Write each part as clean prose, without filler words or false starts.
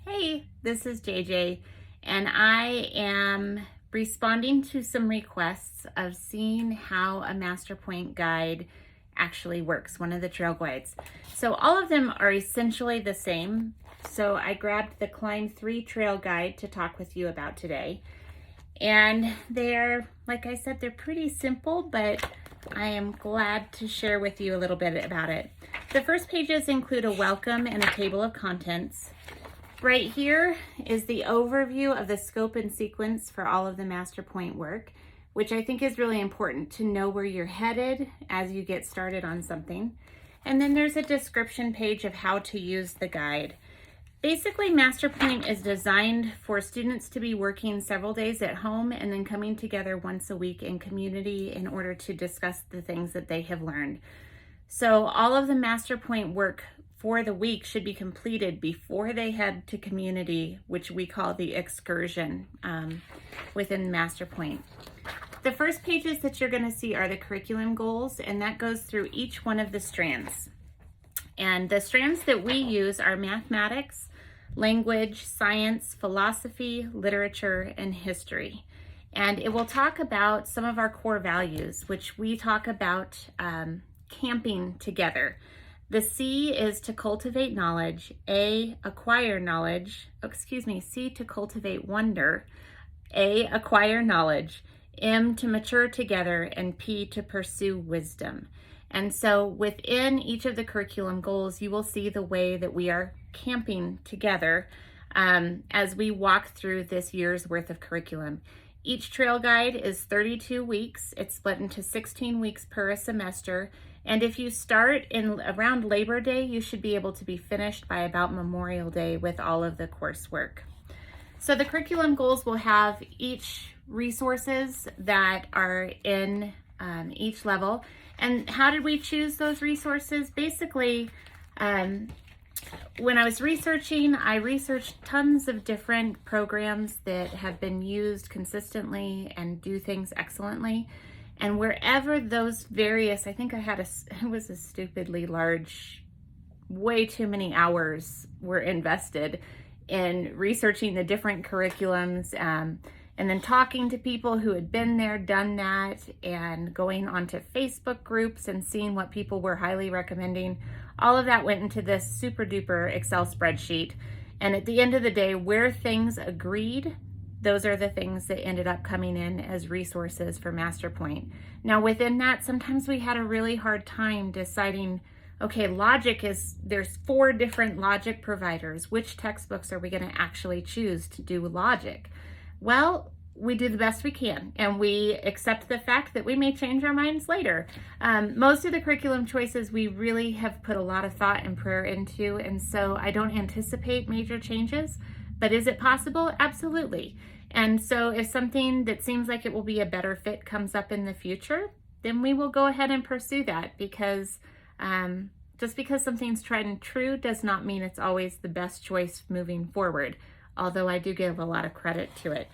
Hey, this is JJ, and I am responding to some requests of seeing how a Masterpoint guide actually works, one of the trail guides. So all of them are essentially the same. So I grabbed the Climb 3 trail guide to talk with you about today. And they're, like I said, they're pretty simple, but I am glad to share with you a little bit about it. The first pages include a welcome and a table of contents. Right here is the overview of the scope and sequence for all of the Masterpoint work, which I think is really important to know where you're headed as you get started on something. And then there's a description page of how to use the guide. Basically, Masterpoint is designed for students to be working several days at home and then coming together once a week in community in order to discuss the things that they have learned. So all of the Masterpoint work for the week should be completed before they head to community, which we call the excursion within Masterpoint. The first pages that you're going to see are the curriculum goals, and that goes through each one of the strands. And the strands that we use are mathematics, language, science, philosophy, literature, and history. And it will talk about some of our core values, which we talk about camping together. The C is to cultivate knowledge, A, acquire knowledge, C, to cultivate wonder, A, acquire knowledge, M, to mature together, and P, to pursue wisdom. And so within each of the curriculum goals, you will see the way that we are camping together as we walk through this year's worth of curriculum. Each trail guide is 32 weeks. It's split into 16 weeks per semester. And if you start in around Labor Day, you should be able to be finished by about Memorial Day with all of the coursework. So the curriculum goals will have each resources that are in each level. And how did we choose those resources? Basically, when I was researching, I researched tons of different programs that have been used consistently and do things excellently. And wherever those various, I think it was a stupidly large, way too many hours were invested in researching the different curriculums and then talking to people who had been there, done that, and going onto Facebook groups and seeing what people were highly recommending. All of that went into this super duper Excel spreadsheet. And at the end of the day, where things agreed, those are the things that ended up coming in as resources for Masterpoint. Now within that, sometimes we had a really hard time deciding, okay, there's 4 different logic providers. Which textbooks are we going to actually choose to do logic? Well, we do the best we can, and we accept the fact that we may change our minds later. Most of the curriculum choices we really have put a lot of thought and prayer into, and so I don't anticipate major changes, but is it possible? Absolutely. And so if something that seems like it will be a better fit comes up in the future, then we will go ahead and pursue that, because just because something's tried and true does not mean it's always the best choice moving forward, although I do give a lot of credit to it.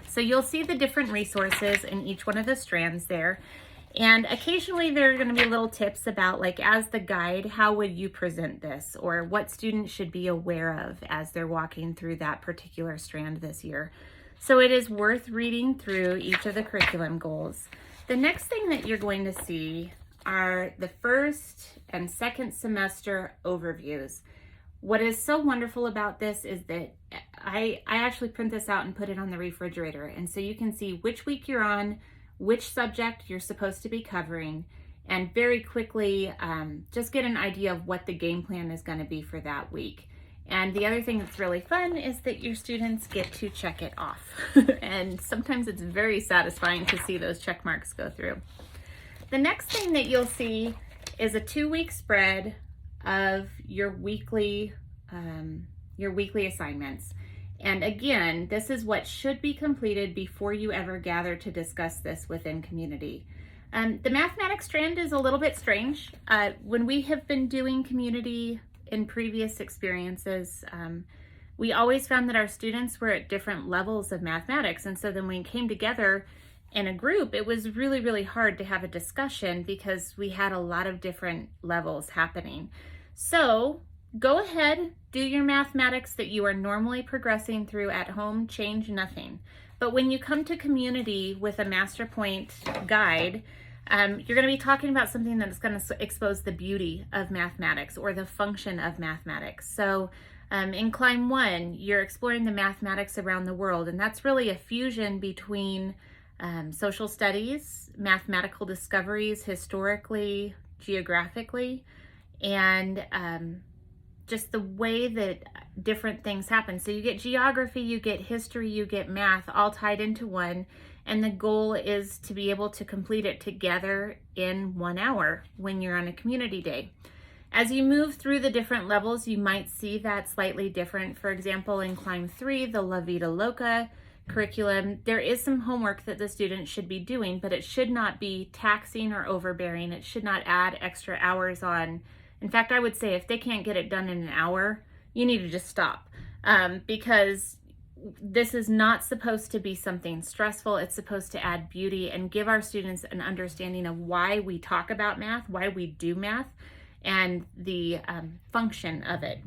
So you'll see the different resources in each one of the strands there. And occasionally there are going to be little tips about, like, as the guide, how would you present this, or what students should be aware of as they're walking through that particular strand this year. So it is worth reading through each of the curriculum goals. The next thing that you're going to see are the first and second semester overviews. What is so wonderful about this is that I actually print this out and put it on the refrigerator. And so you can see which week you're on, which subject you're supposed to be covering, and very quickly just get an idea of what the game plan is going to be for that week. And the other thing that's really fun is that your students get to check it off. And sometimes it's very satisfying to see those check marks go through. The next thing that you'll see is a 2-week spread of your weekly assignments. And again, this is what should be completed before you ever gather to discuss this within community. The mathematics strand is a little bit strange. When we have been doing community in previous experiences, we always found that our students were at different levels of mathematics. And so then when we came together in a group, it was really, really hard to have a discussion because we had a lot of different levels happening. So go ahead, do your mathematics that you are normally progressing through at home, change nothing. But when you come to community with a Masterpoint guide, you're going to be talking about something that's going to expose the beauty of mathematics or the function of mathematics. So in Climb 1, you're exploring the mathematics around the world, and that's really a fusion between social studies, mathematical discoveries historically, geographically, and just the way that different things happen. So you get geography, you get history, you get math all tied into one, and the goal is to be able to complete it together in 1 hour when you're on a community day. As you move through the different levels, you might see that slightly different. For example, in Climb 3, the La Vida Loca curriculum, there is some homework that the student should be doing, but it should not be taxing or overbearing. It should not add extra hours on. In fact, I would say if they can't get it done in an hour, you need to just stop, because this is not supposed to be something stressful. It's supposed to add beauty and give our students an understanding of why we talk about math, why we do math, and the function of it.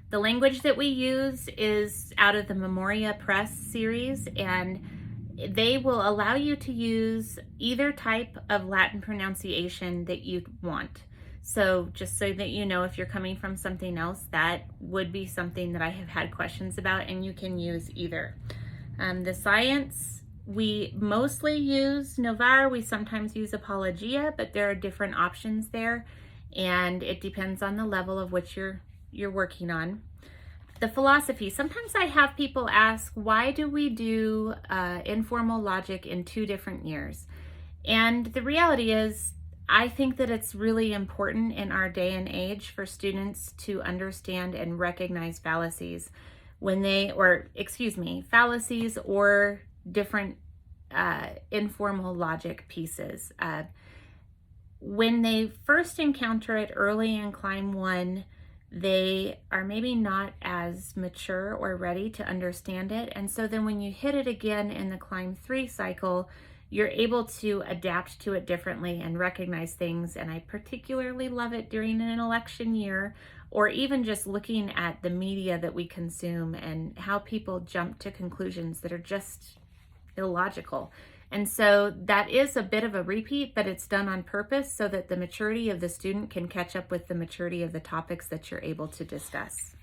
The language that we use is out of the Memoria Press series, and they will allow you to use either type of Latin pronunciation that you want. So just so that you know, if you're coming from something else, that would be something that I have had questions about, and you can use either. The science, we mostly use Novare. We sometimes use Apologia, but there are different options there, and it depends on the level of which you're working on. The philosophy, sometimes I have people ask, why do we do informal logic in 2 different years? And the reality is, I think that it's really important in our day and age for students to understand and recognize fallacies fallacies or different informal logic pieces. When they first encounter it early in Climb 1, they are maybe not as mature or ready to understand it. And so then when you hit it again in the Climb 3 cycle, you're able to adapt to it differently and recognize things. And I particularly love it during an election year, or even just looking at the media that we consume and how people jump to conclusions that are just illogical. And so that is a bit of a repeat, but it's done on purpose so that the maturity of the student can catch up with the maturity of the topics that you're able to discuss.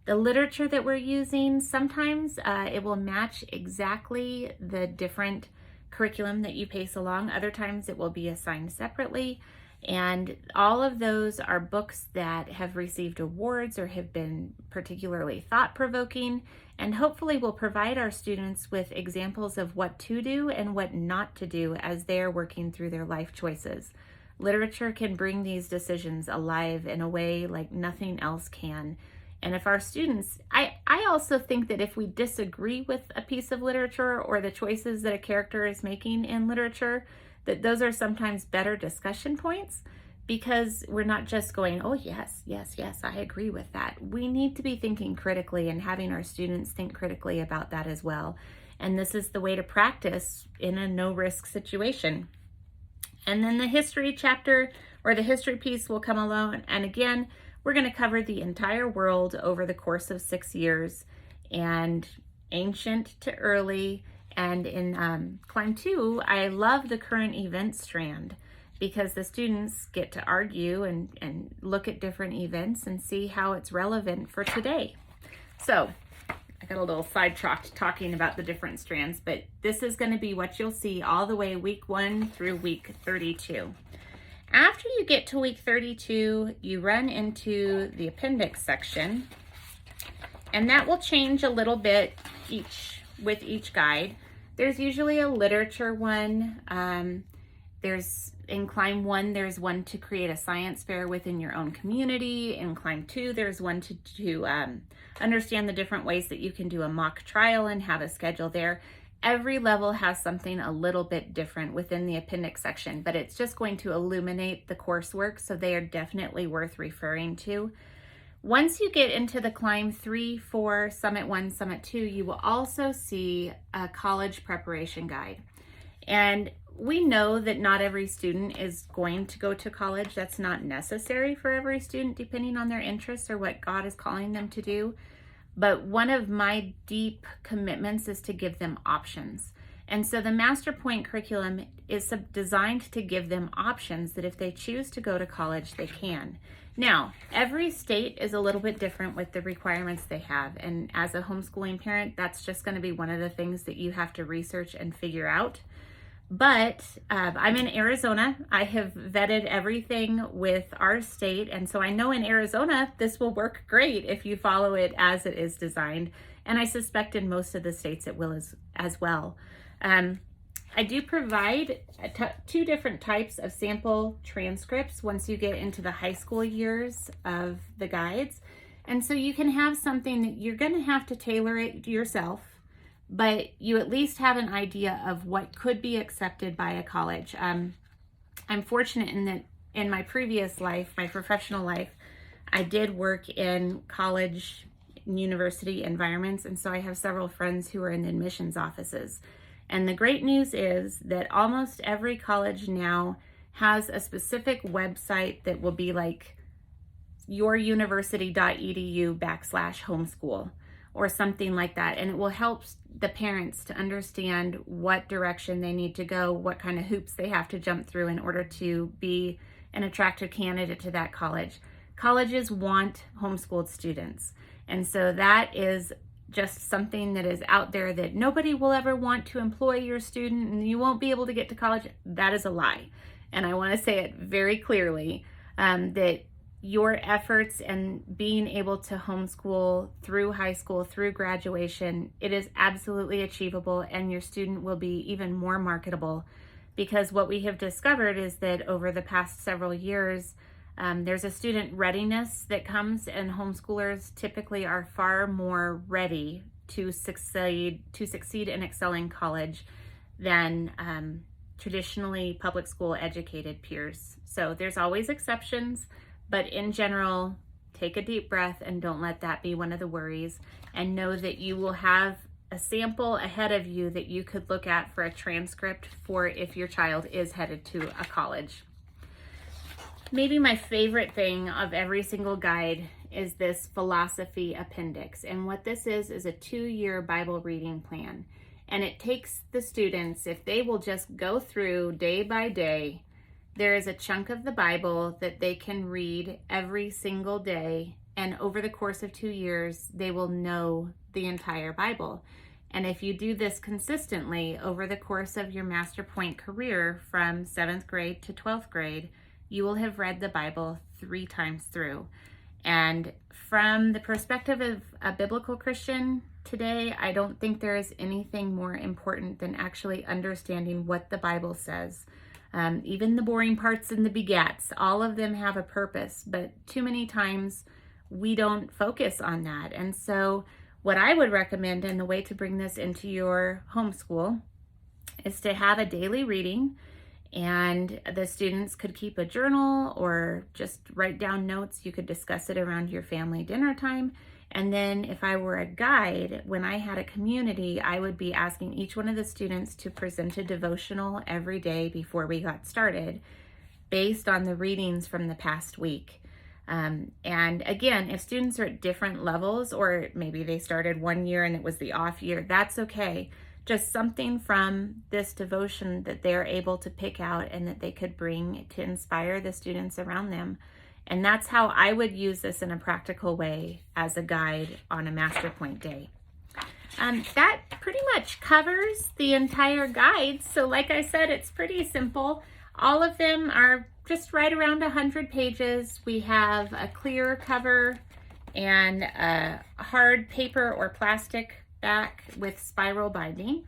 The literature that we're using, sometimes it will match exactly the different curriculum that you pace along. Other times it will be assigned separately. And all of those are books that have received awards or have been particularly thought-provoking, and hopefully will provide our students with examples of what to do and what not to do as they are working through their life choices. Literature can bring these decisions alive in a way like nothing else can. And if our students, I also think that if we disagree with a piece of literature or the choices that a character is making in literature, that those are sometimes better discussion points, because we're not just going, oh yes, yes, yes, I agree with that. We need to be thinking critically and having our students think critically about that as well. And this is the way to practice in a no-risk situation. And then the history chapter or the history piece will come along. And again, we're going to cover the entire world over the course of 6 years, and ancient to early. And in Climb 2, I love the current event strand, because the students get to argue and look at different events and see how it's relevant for today. So I got a little sidetracked talking about the different strands, but this is going to be what you'll see all the way week 1 through week 32. After you get to week 32, you run into the appendix section, and that will change a little bit with each guide. There's usually a literature one. In Climb 1, there's one to create a science fair within your own community. In Climb 2, there's one to understand the different ways that you can do a mock trial and have a schedule there. Every level has something a little bit different within the appendix section, but it's just going to illuminate the coursework, so they are definitely worth referring to. Once you get into the Climb 3, 4, Summit 1, Summit 2, you will also see a college preparation guide. And we know that not every student is going to go to college. That's not necessary for every student, depending on their interests or what God is calling them to do. But one of my deep commitments is to give them options. And so the Masterpoint curriculum is designed to give them options that if they choose to go to college, they can. Now, every state is a little bit different with the requirements they have. And as a homeschooling parent, that's just going to be one of the things that you have to research and figure out. But I'm in Arizona. I have vetted everything with our state. And so I know in Arizona, this will work great if you follow it as it is designed. And I suspect in most of the states it will as well. I do provide two different types of sample transcripts once you get into the high school years of the guides. And so you can have something that you're going to have to tailor it yourself, but you at least have an idea of what could be accepted by a college. I'm fortunate in that in my previous life, my professional life, I did work in college and university environments. And so I have several friends who are in the admissions offices. And the great news is that almost every college now has a specific website that will be like youruniversity.edu/homeschool or something like that. And it will help the parents to understand what direction they need to go, what kind of hoops they have to jump through in order to be an attractive candidate to that college. Colleges want homeschooled students. And so that is just something that is out there that nobody will ever want to employ your student and you won't be able to get to college. That is a lie. And I want to say it very clearly that your efforts and being able to homeschool through high school, through graduation, it is absolutely achievable, and your student will be even more marketable, because what we have discovered is that over the past several years, there's a student readiness that comes, and homeschoolers typically are far more ready to succeed and excel in college than traditionally public school educated peers. So there's always exceptions, but in general, take a deep breath and don't let that be one of the worries, and know that you will have a sample ahead of you that you could look at for a transcript for if your child is headed to a college. Maybe my favorite thing of every single guide is this philosophy appendix. And what this is a 2-year Bible reading plan. And it takes the students, if they will just go through day by day, there is a chunk of the Bible that they can read every single day. And over the course of 2 years, they will know the entire Bible. And if you do this consistently over the course of your Masterpoint career from 7th grade to 12th grade, you will have read the Bible 3 times through. And from the perspective of a biblical Christian today, I don't think there is anything more important than actually understanding what the Bible says. Even the boring parts and the begats, all of them have a purpose, but too many times we don't focus on that. And so what I would recommend, and the way to bring this into your homeschool, is to have a daily reading. And the students could keep a journal or just write down notes. You could discuss it around your family dinner time. And then if I were a guide, when I had a community, I would be asking each one of the students to present a devotional every day before we got started based on the readings from the past week. And again, if students are at different levels, or maybe they started one year and it was the off year, that's okay. Just something from this devotion that they're able to pick out and that they could bring to inspire the students around them. And that's how I would use this in a practical way as a guide on a Masterpoint day. That pretty much covers the entire guide. So like I said, it's pretty simple. All of them are just right around 100 pages. We have a clear cover and a hard paper or plastic back with spiral binding,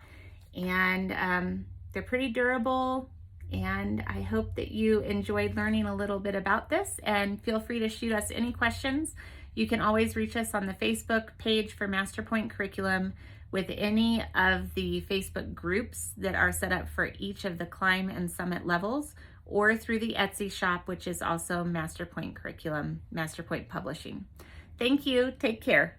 and they're pretty durable, and I hope that you enjoyed learning a little bit about this, and feel free to shoot us any questions. You can always reach us on the Facebook page for Masterpoint Curriculum, with any of the Facebook groups that are set up for each of the climb and summit levels, or through the Etsy shop, which is also Masterpoint Curriculum, Masterpoint Publishing. Thank you. Take care.